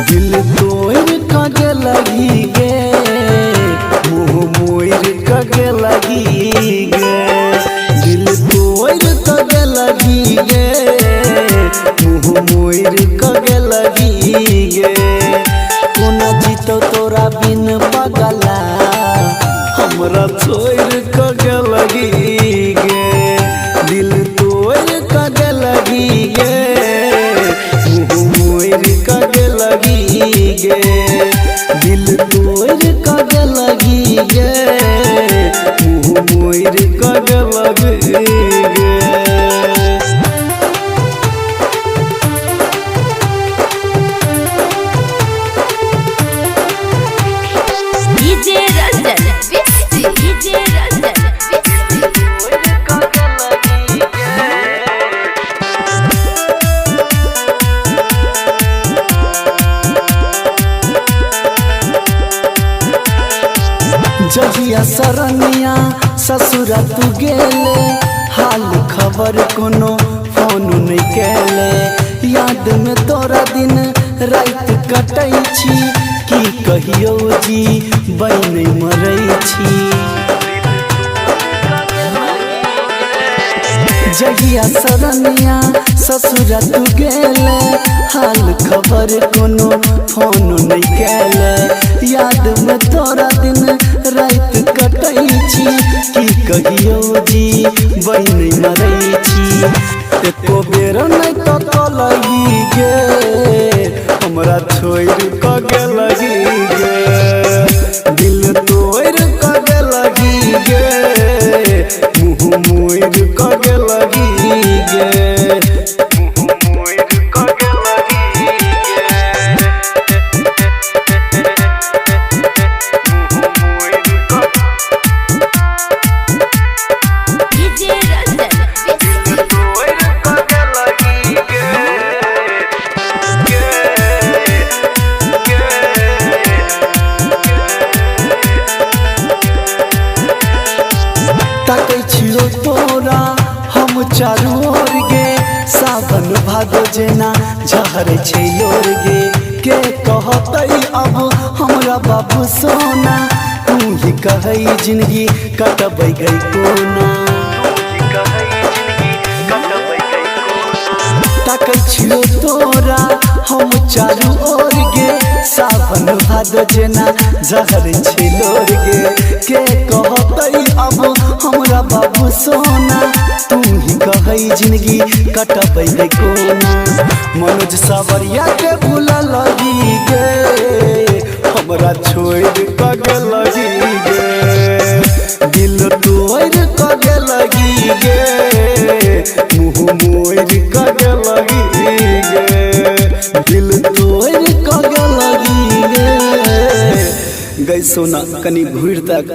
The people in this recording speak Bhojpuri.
दिल तोड़ कगे लगी गे, मुँह मोर कगे लगी गे। दिल तोड़ कगे लगी गे, मुँह मोर कगे लगी गे। कोना जीतो तोरा बिन पगला, हमरा छोड़ कगे लगी गे। दिल तोड़ कगे लगी गे, मुँह मोर कगे लगी गे। दिल तोड़ कगे लगी गे, मुँह मोर कगे लगी गे। जहिया सरनिया ससुरा तू गेले, हाल खबर कोनो फोन नहीं केले। याद में तोरा दिन रात कटै छी, की कहियो जी बन मरै छी। जहिया सरनिया ससुरा तू गेले, हाल खबर कोनो फोन नहीं केले। याद में तोरा दिन रात कटै छी, की कहियो जी बन मरै छी। एको बेर नहीं तो लगी गे, हमरा छोड़ कगे लगी गे। दिल तोड़ कगे लगी गे, मुँह मोर कगे लगी गे। ताकै छियो तोरा हम चारू ओर गे, सावन भादो जेना झहरै छै लोर गे। के कहतै अब हमरा बाबू सोना, तू ही कहै जिंदगी कटबै गई कोना। ताकै छियो तोरा हम चारू ओर गे, सावन भादो जेना झहरै छै लोर गे। के कहतै अब हमरा बाबू सोना, तू ही कहै जिंदगी कटबै गई कोना। मनोज सावरिया के भूला लगी गे, हमरा छोड़ कगे लगी गे। दिल तोड़ कगे लगी गे, मुँह मोर कगे लगी गे। दिल तोड़ कगे लगी गे। गई सोना कनी घूर तक।